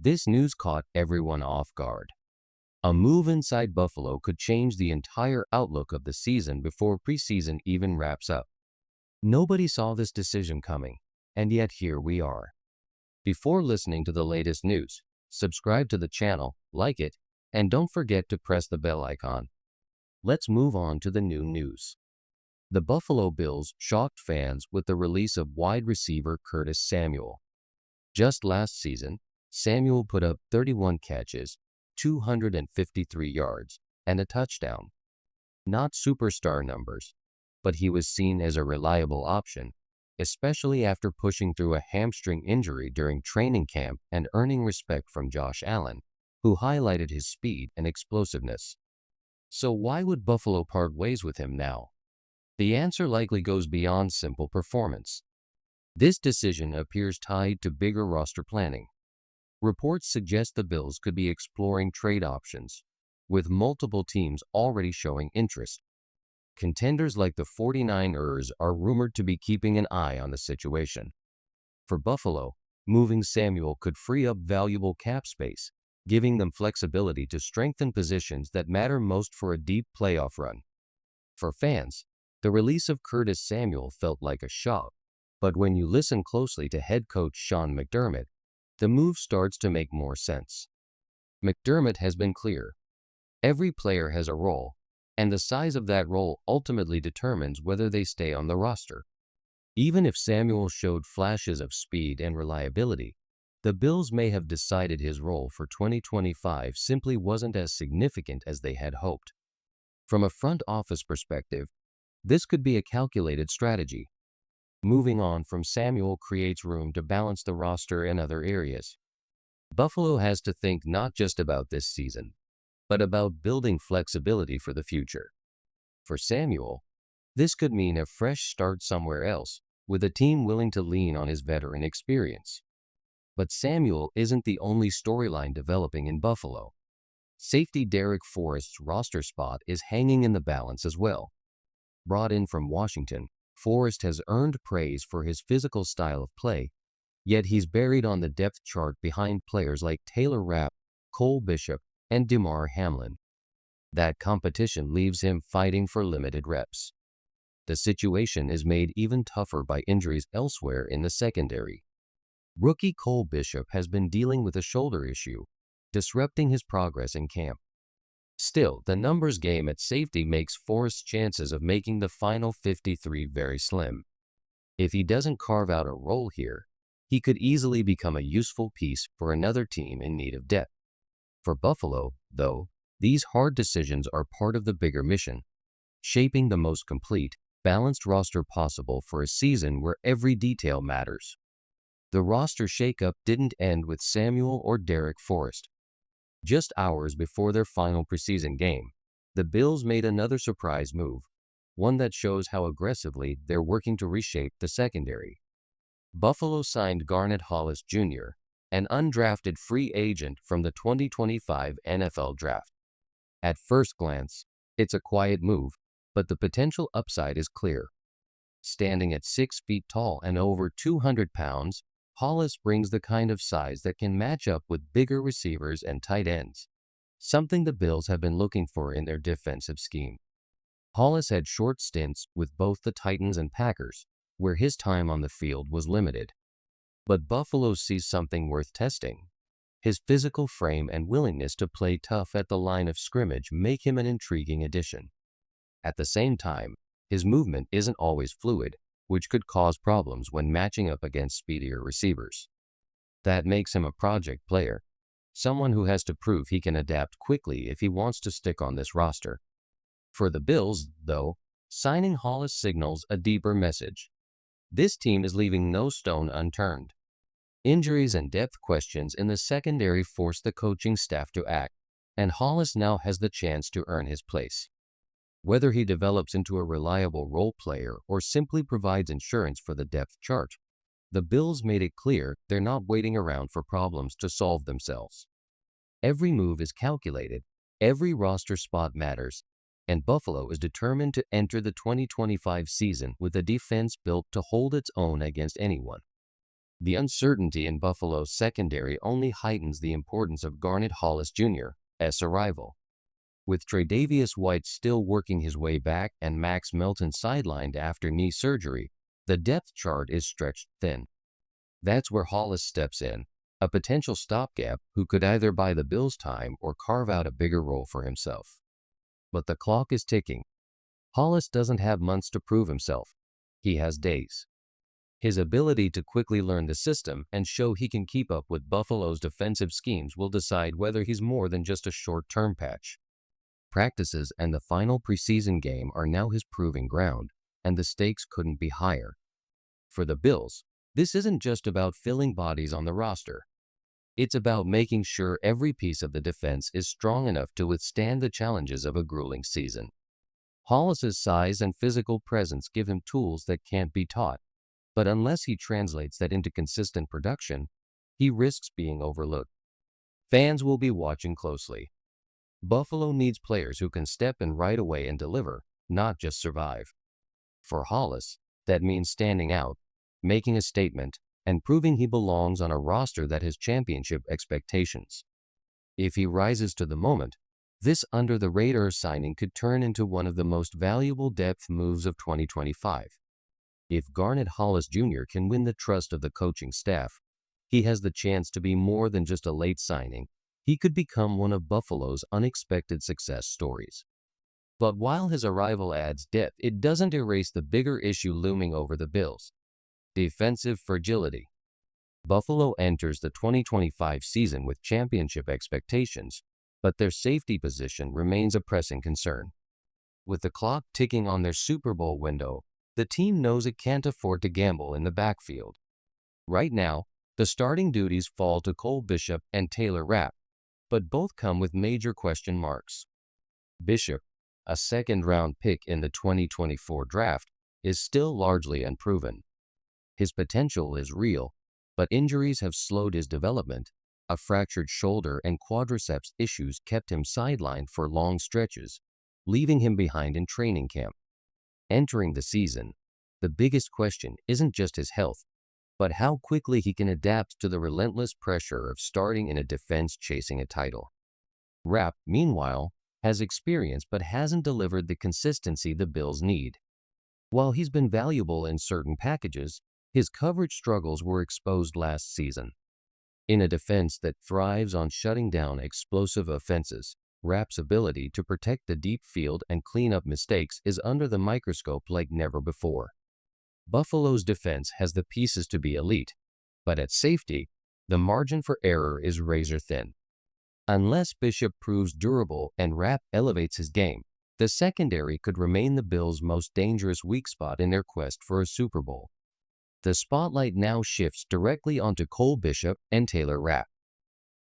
This news caught everyone off guard. A move inside Buffalo could change the entire outlook of the season before preseason even wraps up. Nobody saw this decision coming, and yet here we are. Before listening to the latest news, subscribe to the channel, like it, and don't forget to press the bell icon. Let's move on to the new news. The Buffalo Bills shocked fans with the release of wide receiver Curtis Samuel. Just last season, Samuel put up 31 catches, 253 yards, and a touchdown. Not superstar numbers, but he was seen as a reliable option, especially after pushing through a hamstring injury during training camp and earning respect from Josh Allen, who highlighted his speed and explosiveness. So why would Buffalo part ways with him now? The answer likely goes beyond simple performance. This decision appears tied to bigger roster planning. Reports suggest the Bills could be exploring trade options, with multiple teams already showing interest. Contenders like the 49ers are rumored to be keeping an eye on the situation. For Buffalo, moving Samuel could free up valuable cap space, giving them flexibility to strengthen positions that matter most for a deep playoff run. For fans, the release of Curtis Samuel felt like a shock, but when you listen closely to head coach Sean McDermott, the move starts to make more sense. McDermott has been clear. Every player has a role, and the size of that role ultimately determines whether they stay on the roster. Even if Samuel showed flashes of speed and reliability, the Bills may have decided his role for 2025 simply wasn't as significant as they had hoped. From a front office perspective, this could be a calculated strategy. Moving on from Samuel creates room to balance the roster in other areas. Buffalo has to think not just about this season, but about building flexibility for the future. For Samuel, this could mean a fresh start somewhere else, with a team willing to lean on his veteran experience. But Samuel isn't the only storyline developing in Buffalo. Safety Derrick Forrest's roster spot is hanging in the balance as well. Brought in from Washington, Forrest has earned praise for his physical style of play, yet he's buried on the depth chart behind players like Taylor Rapp, Cole Bishop, and Damar Hamlin. That competition leaves him fighting for limited reps. The situation is made even tougher by injuries elsewhere in the secondary. Rookie Cole Bishop has been dealing with a shoulder issue, disrupting his progress in camp. Still, the numbers game at safety makes Forrest's chances of making the final 53 very slim. If he doesn't carve out a role here, he could easily become a useful piece for another team in need of depth. For Buffalo, though, these hard decisions are part of the bigger mission, shaping the most complete, balanced roster possible for a season where every detail matters. The roster shakeup didn't end with Samuel or Derrick Forrest. Just hours before their final preseason game, the Bills made another surprise move, one that shows how aggressively they're working to reshape the secondary. Buffalo signed Garnett Hollis Jr., an undrafted free agent from the 2025 NFL Draft. At first glance, it's a quiet move, but the potential upside is clear. Standing at 6 feet tall and over 200 pounds, Hollis brings the kind of size that can match up with bigger receivers and tight ends, something the Bills have been looking for in their defensive scheme. Hollis had short stints with both the Titans and Packers, where his time on the field was limited. But Buffalo sees something worth testing. His physical frame and willingness to play tough at the line of scrimmage make him an intriguing addition. At the same time, his movement isn't always fluid, which could cause problems when matching up against speedier receivers. That makes him a project player, someone who has to prove he can adapt quickly if he wants to stick on this roster. For the Bills, though, signing Hollis signals a deeper message. This team is leaving no stone unturned. Injuries and depth questions in the secondary force the coaching staff to act, and Hollis now has the chance to earn his place. Whether he develops into a reliable role player or simply provides insurance for the depth chart, the Bills made it clear they're not waiting around for problems to solve themselves. Every move is calculated, every roster spot matters, and Buffalo is determined to enter the 2025 season with a defense built to hold its own against anyone. The uncertainty in Buffalo's secondary only heightens the importance of Garnett Hollis Jr.'s arrival. With Tre'Davious White still working his way back and Max Melton sidelined after knee surgery, the depth chart is stretched thin. That's where Hollis steps in, a potential stopgap who could either buy the Bills time or carve out a bigger role for himself. But the clock is ticking. Hollis doesn't have months to prove himself. He has days. His ability to quickly learn the system and show he can keep up with Buffalo's defensive schemes will decide whether he's more than just a short-term patch. Practices and the final preseason game are now his proving ground, and the stakes couldn't be higher. For the Bills, this isn't just about filling bodies on the roster. It's about making sure every piece of the defense is strong enough to withstand the challenges of a grueling season. Hollis's size and physical presence give him tools that can't be taught, but unless he translates that into consistent production, he risks being overlooked. Fans will be watching closely. Buffalo needs players who can step in right away and deliver, not just survive. For Hollis, that means standing out, making a statement, and proving he belongs on a roster that has championship expectations. If he rises to the moment, this under-the-radar signing could turn into one of the most valuable depth moves of 2025. If Garnett Hollis Jr. can win the trust of the coaching staff, he has the chance to be more than just a late signing. He could become one of Buffalo's unexpected success stories. But while his arrival adds depth, it doesn't erase the bigger issue looming over the Bills: defensive fragility. Buffalo enters the 2025 season with championship expectations, but their safety position remains a pressing concern. With the clock ticking on their Super Bowl window, the team knows it can't afford to gamble in the backfield. Right now, the starting duties fall to Cole Bishop and Taylor Rapp, but both come with major question marks. Bishop, a second-round pick in the 2024 draft, is still largely unproven. His potential is real, but injuries have slowed his development. A fractured shoulder and quadriceps issues kept him sidelined for long stretches, leaving him behind in training camp. Entering the season, the biggest question isn't just his health, but how quickly he can adapt to the relentless pressure of starting in a defense chasing a title. Rapp, meanwhile, has experience but hasn't delivered the consistency the Bills need. While he's been valuable in certain packages, his coverage struggles were exposed last season. In a defense that thrives on shutting down explosive offenses, Rapp's ability to protect the deep field and clean up mistakes is under the microscope like never before. Buffalo's defense has the pieces to be elite, but at safety, the margin for error is razor thin. Unless Bishop proves durable and Rapp elevates his game, the secondary could remain the Bills' most dangerous weak spot in their quest for a Super Bowl. The spotlight now shifts directly onto Cole Bishop and Taylor Rapp.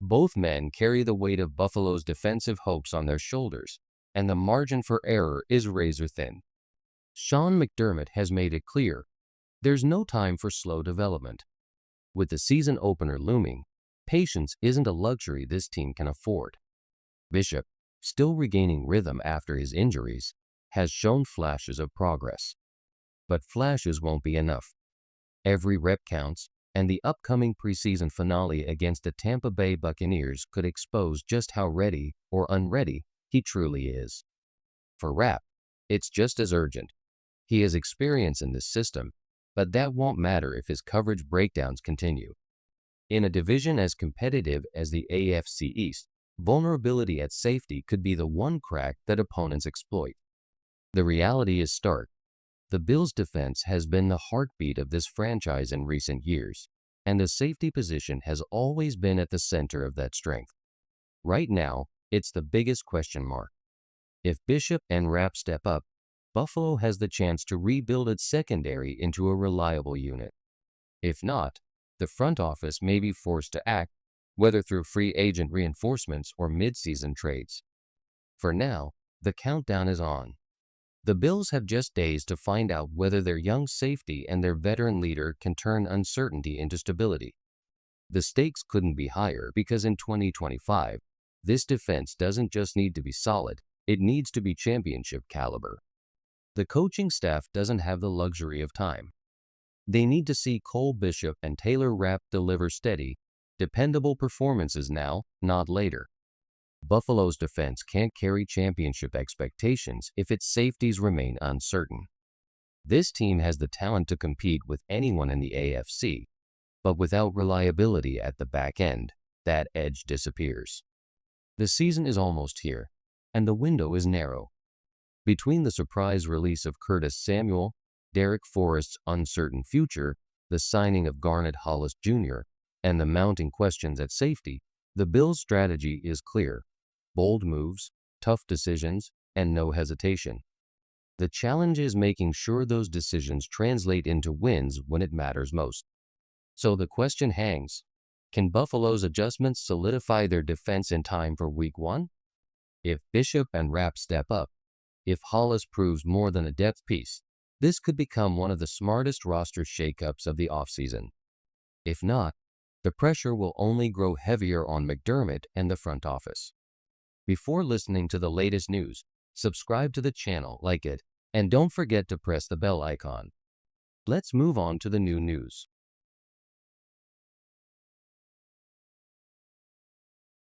Both men carry the weight of Buffalo's defensive hopes on their shoulders, and the margin for error is razor thin. Sean McDermott has made it clear, there's no time for slow development. With the season opener looming, patience isn't a luxury this team can afford. Bishop, still regaining rhythm after his injuries, has shown flashes of progress. But flashes won't be enough. Every rep counts, and the upcoming preseason finale against the Tampa Bay Buccaneers could expose just how ready or unready he truly is. For Rapp, it's just as urgent. He has experience in this system, but that won't matter if his coverage breakdowns continue. In a division as competitive as the AFC East, vulnerability at safety could be the one crack that opponents exploit. The reality is stark. The Bills' defense has been the heartbeat of this franchise in recent years, and the safety position has always been at the center of that strength. Right now, it's the biggest question mark. If Bishop and Rapp step up, Buffalo has the chance to rebuild its secondary into a reliable unit. If not, the front office may be forced to act, whether through free agent reinforcements or mid-season trades. For now, the countdown is on. The Bills have just days to find out whether their young safety and their veteran leader can turn uncertainty into stability. The stakes couldn't be higher because in 2025, this defense doesn't just need to be solid, it needs to be championship caliber. The coaching staff doesn't have the luxury of time. They need to see Cole Bishop and Taylor Rapp deliver steady, dependable performances now, not later. Buffalo's defense can't carry championship expectations if its safeties remain uncertain. This team has the talent to compete with anyone in the AFC, but without reliability at the back end, that edge disappears. The season is almost here, and the window is narrow. Between the surprise release of Curtis Samuel, Derrick Forrest's uncertain future, the signing of Garnett Hollis Jr., and the mounting questions at safety, the Bills' strategy is clear: bold moves, tough decisions, and no hesitation. The challenge is making sure those decisions translate into wins when it matters most. So the question hangs: can Buffalo's adjustments solidify their defense in time for Week 1? If Bishop and Rapp step up, if Hollis proves more than a depth piece, this could become one of the smartest roster shakeups of the offseason. If not, the pressure will only grow heavier on McDermott and the front office. Before listening to the latest news, subscribe to the channel, like it, and don't forget to press the bell icon. Let's move on to the new news.